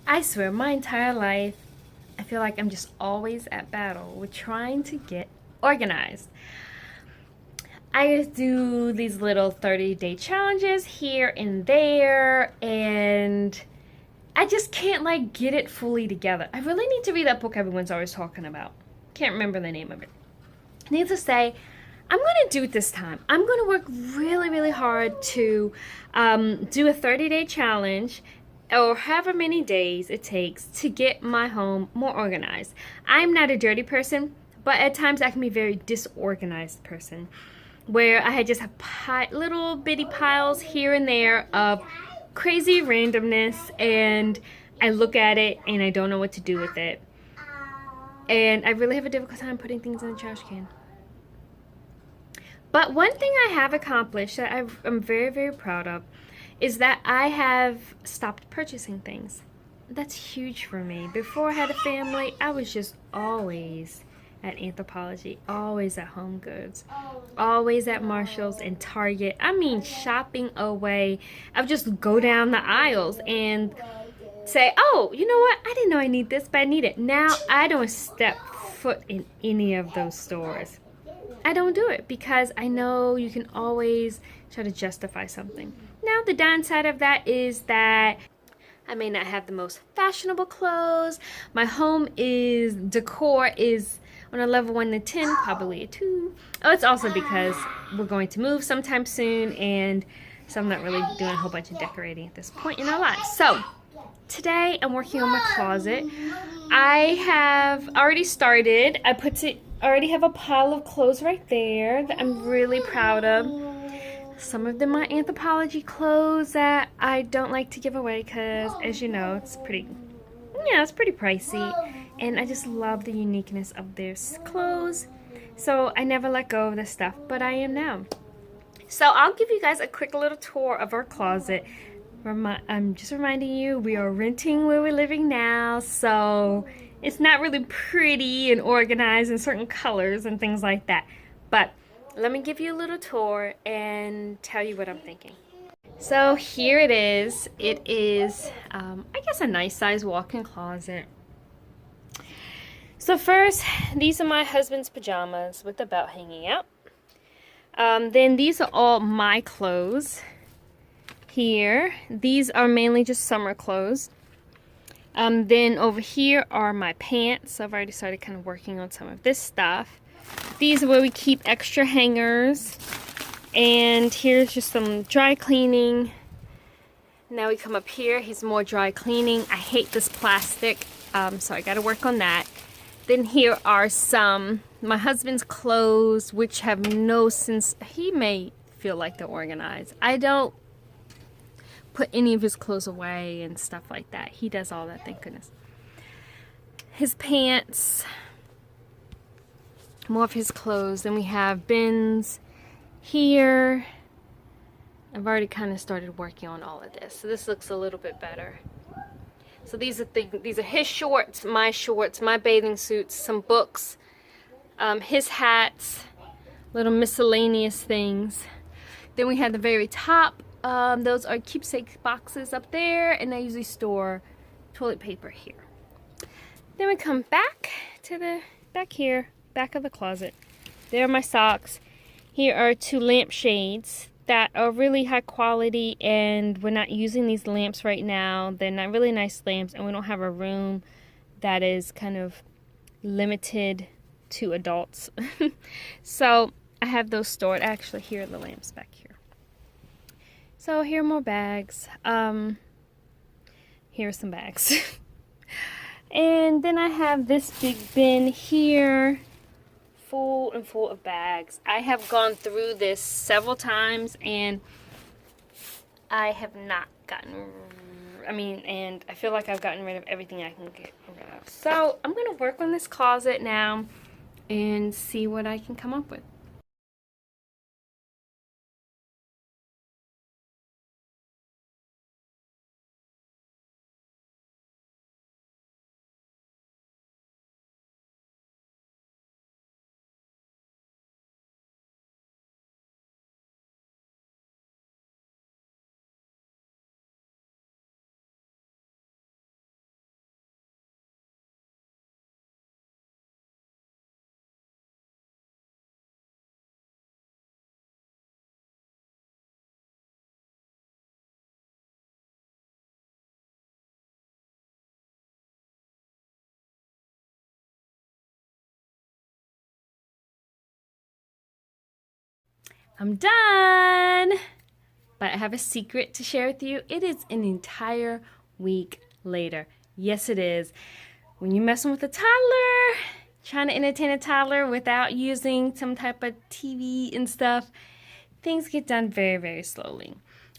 I swear, my entire life, I feel like I'm just always at battle with trying to get organized. I just do these little 30-day challenges here and there, and I just can't like get it fully together. I really need to read that book everyone's always talking about. Can't remember the name of it. Needless to say, I'm gonna do it this time. I'm gonna work really, really hard to do a 30-day challenge or however many days it takes to get my home more organized. I'm not a dirty person, but at times I can be a very disorganized person where I had just have little bitty piles here and there of crazy randomness, and I look at it and I don't know what to do with it. And I really have a difficult time putting things in the trash can. But one thing I have accomplished that I'm very, very proud of is that I have stopped purchasing things. That's huge for me. Before I had a family, I was just always at Anthropologie, always at Home Goods, always at Marshall's and Target. I mean, shopping away. I would just go down the aisles and say, oh, you know what? I didn't know I need this, but I need it. Now I don't step foot in any of those stores. I don't do it because I know you can always try to justify something. Now, the downside of that is that I may not have the most fashionable clothes. My home decor is on a level 1 to 10, probably a 2. Oh, it's also because we're going to move sometime soon, and so I'm not really doing a whole bunch of decorating at this point in our lives. So, today I'm working on my closet. I have already started. Already have a pile of clothes right there that I'm really proud of. Some of them are Anthropologie clothes that I don't like to give away because, as you know, it's pretty pricey. And I just love the uniqueness of their clothes. So I never let go of this stuff, but I am now. So I'll give you guys a quick little tour of our closet. I'm just reminding you, we are renting where we're living now, so it's not really pretty and organized in certain colors and things like that. But let me give you a little tour and tell you what I'm thinking. So here it is. It is, I guess, a nice size walk-in closet. So first, these are my husband's pajamas with the belt hanging out. Then these are all my clothes. Here, these are mainly just summer clothes. Then over here are my pants. So I've already started kind of working on some of this stuff. These are where we keep extra hangers. And here's just some dry cleaning. Now we come up here. Here's more dry cleaning. I hate this plastic, so I got to work on that. Then here are my husband's clothes, which have no sense. He may feel like they're organized. I don't put any of his clothes away and stuff like that. He does all that, thank goodness. His pants, more of his clothes. Then we have bins here. I've already kind of started working on all of this, so this looks a little bit better. So these are his shorts, my bathing suits, some books, his hats, little miscellaneous things. Then we have the very top. Those are keepsake boxes up there, and I usually store toilet paper here. Then we come back to the back of the closet. There are my socks. Here are 2 lampshades that are really high quality, and we're not using these lamps right now. They're not really nice lamps, and we don't have a room that is kind of limited to adults. So I have those stored. Actually, here are the lamps back here. So here are more bags. Here are some bags. And then I have this big bin here, full of bags. I have gone through this several times, and I have not gotten, and I feel like I've gotten rid of everything I can get rid of. So I'm going to work on this closet now and see what I can come up with. I'm done. But I have a secret to share with you. It is an entire week later. Yes, it is. When you're messing with a toddler, trying to entertain a toddler without using some type of TV and stuff, things get done very, very slowly.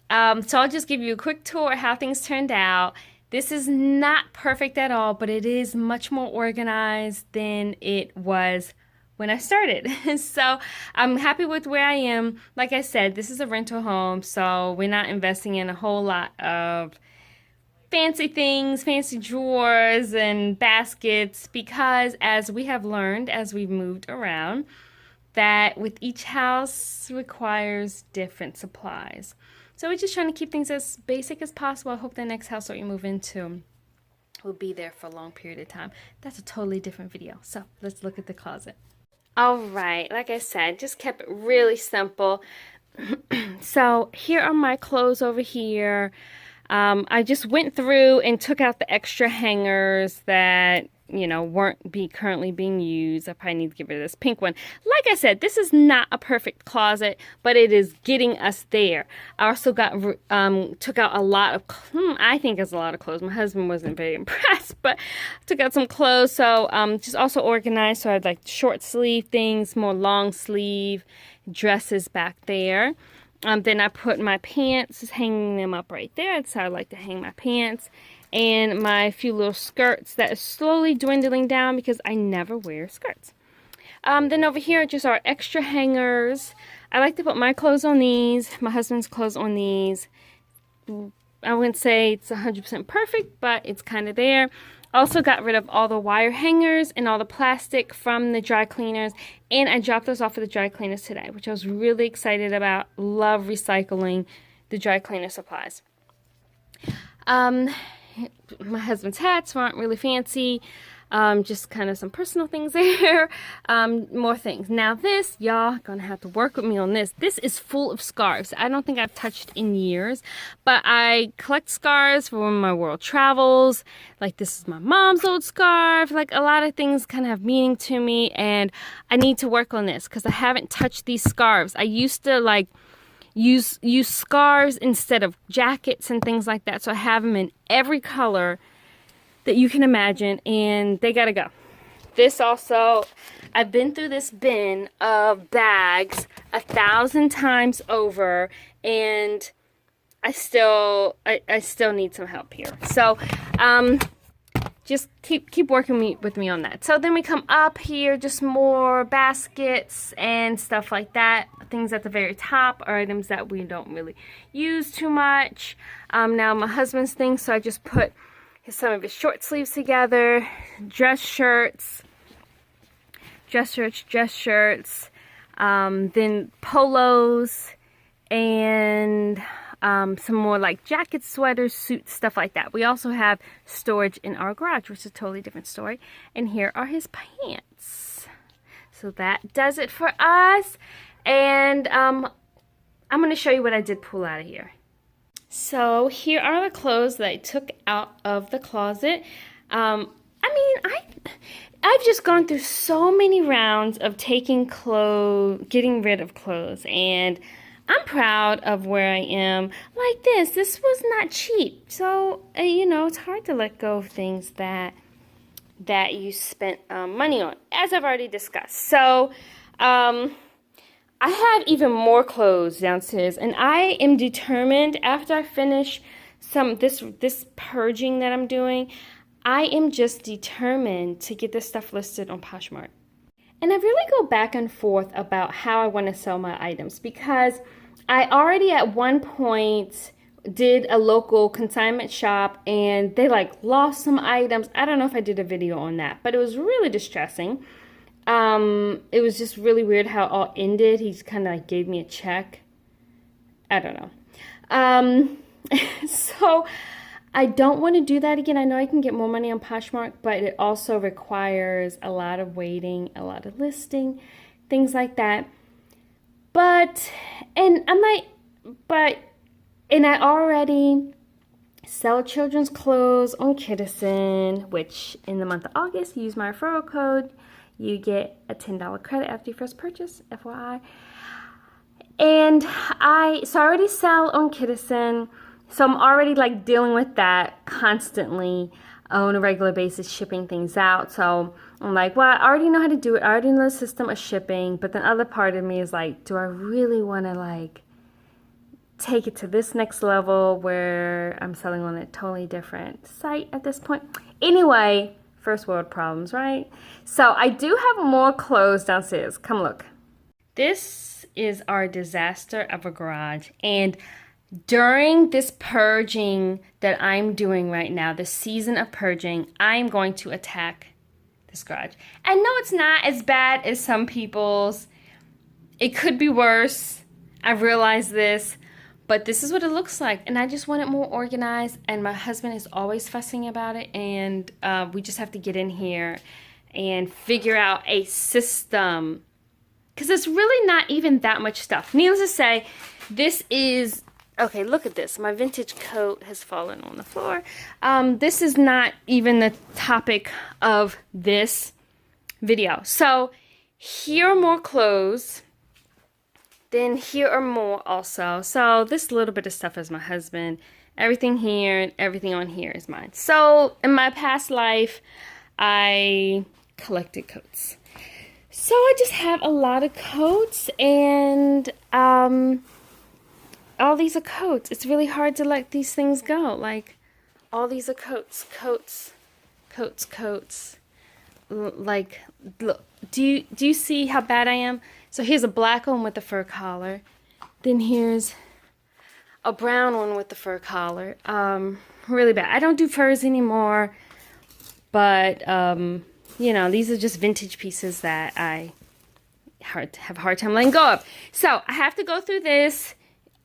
So I'll just give you a quick tour of how things turned out. This is not perfect at all, but it is much more organized than it was when I started. So I'm happy with where I am. Like I said, this is a rental home, so we're not investing in a whole lot of fancy things, fancy drawers and baskets, because as we have learned as we've moved around, that with each house requires different supplies. So we're just trying to keep things as basic as possible. I hope the next house that we move into will be there for a long period of time. That's a totally different video. So let's look at the closet. All right, like I said, just kept it really simple. So here are my clothes over here. I just went through and took out the extra hangers that, you know, weren't currently being used. I probably need to get rid of this pink one. Like I said, this is not a perfect closet, but it is getting us there. I also took out a lot of, I think it's a lot of clothes. My husband wasn't very impressed, but took out some clothes. So just also organized. So I had like short sleeve things, more long sleeve dresses back there. Then I put my pants, just hanging them up right there. That's how I like to hang my pants. And my few little skirts that is slowly dwindling down because I never wear skirts. Then over here just our extra hangers. I like to put my clothes on these, my husband's clothes on these. I wouldn't say it's 100% perfect, but it's kind of there. Also got rid of all the wire hangers and all the plastic from the dry cleaners, and I dropped those off at the dry cleaners today, which I was really excited about. Love recycling the dry cleaner supplies. My husband's hats weren't really fancy. Just kind of some personal things there. More things. Now this, y'all gonna have to work with me on this. This is full of scarves. I don't think I've touched in years, but I collect scarves for when my world travels. Like this is my mom's old scarf. Like a lot of things kind of have meaning to me, and I need to work on this because I haven't touched these scarves. I used to like use scarves instead of jackets and things like that. So I have them in every color that you can imagine, and they gotta go. This also, I've been through this bin of bags 1,000 times over, and I still need some help here. So just keep working with me on that. So then we come up here, just more baskets and stuff like that. Things at the very top are items that we don't really use too much. Now my husband's things, so I just put some of his short sleeves together, dress shirts, then polos, and some more like jackets, sweaters, suits, stuff like that. We also have storage in our garage, which is a totally different story. And here are his pants. So that does it for us. And I'm going to show you what I did pull out of here. So here are the clothes that I took out of the closet. I mean, I've just gone through so many rounds of getting rid of clothes, and I'm proud of where I am. Like this was not cheap. So, you know, it's hard to let go of things that you spent money on, as I've already discussed. So, I have even more clothes downstairs, and I am determined after I finish this purging that I'm doing, I am just determined to get this stuff listed on Poshmark. And I really go back and forth about how I want to sell my items, because I already at one point did a local consignment shop and they like lost some items. I don't know if I did a video on that, but it was really distressing. It was just really weird how it all ended. He's kind of like gave me a check. I don't know. So I don't want to do that again. I know I can get more money on Poshmark, but it also requires a lot of waiting, a lot of listing, things like that. And I already sell children's clothes on Kidizen, which in the month of August, you use my referral code, you get a $10 credit after your first purchase, FYI. And I already sell on Kidizen, so I'm already like dealing with that constantly on a regular basis, shipping things out. So I'm like, well, I already know how to do it. I already know the system of shipping. But then other part of me is like, do I really want to like take it to this next level where I'm selling on a totally different site at this point? Anyway, first world problems, right? So I do have more clothes downstairs. Come look. This is our disaster of a garage. And during this purging that I'm doing right now, the season of purging, I'm going to attack this garage. I know it's not as bad as some people's. It could be worse. I realize this. But this is what it looks like. And I just want it more organized. And my husband is always fussing about it. And we just have to get in here and figure out a system. Because it's really not even that much stuff. Needless to say, this is... Okay, look at this. My vintage coat has fallen on the floor. This is not even the topic of this video. So, here are more clothes. Then here are more also. So, this little bit of stuff is my husband. Everything here and everything on here is mine. So, in my past life, I collected coats. So I just have a lot of coats, and all these are coats. It's really hard to let these things go. Like, all these are coats. Like, look, do you see how bad I am? So here's a black one with the fur collar. Then here's a brown one with the fur collar. Really bad. I don't do furs anymore, but you know, these are just vintage pieces that I have a hard time letting go of. So I have to go through this,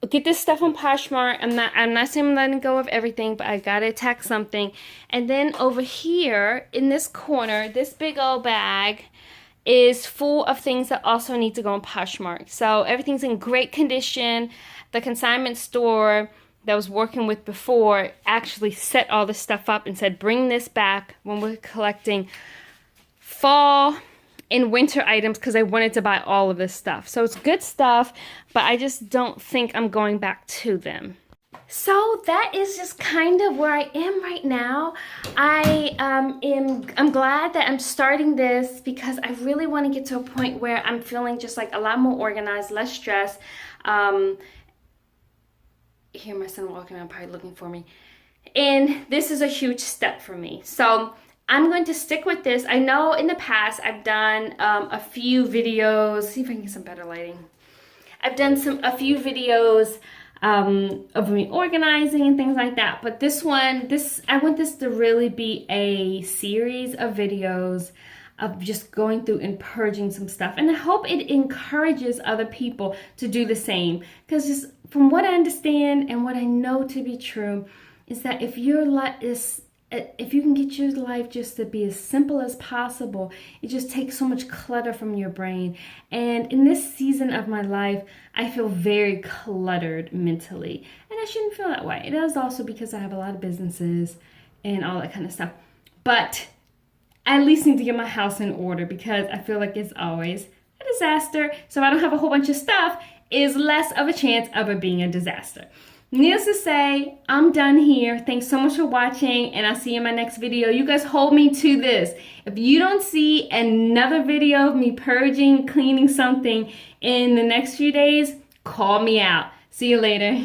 get this stuff on Poshmark. I'm not saying I'm letting go of everything, but I gotta attack something. And then over here in this corner, this big old bag is full of things that also need to go on Poshmark. So everything's in great condition. The consignment store that I was working with before actually set all this stuff up and said, bring this back when we're collecting fall and winter items, because I wanted to buy all of this stuff. So it's good stuff, but I just don't think I'm going back to them. So that is just kind of where I am right now. I'm glad that I'm starting this because I really want to get to a point where I'm feeling just like a lot more organized, less stressed. Here my son walking around probably looking for me. And this is a huge step for me. So I'm going to stick with this. I know in the past I've done a few videos. See if I can get some better lighting. I've done a few videos of me organizing and things like that. But this one, I want this to really be a series of videos of just going through and purging some stuff. And I hope it encourages other people to do the same. Because just from what I understand and what I know to be true is that if you can get your life just to be as simple as possible, it just takes so much clutter from your brain. And in this season of my life, I feel very cluttered mentally. And I shouldn't feel that way. It is also because I have a lot of businesses and all that kind of stuff. But I at least need to get my house in order because I feel like it's always a disaster. So if I don't have a whole bunch of stuff, is less of a chance of it being a disaster. Needless to say, I'm done here. Thanks so much for watching, and I'll see you in my next video. You guys hold me to this. If you don't see another video of me purging, cleaning something in the next few days, call me out. See you later.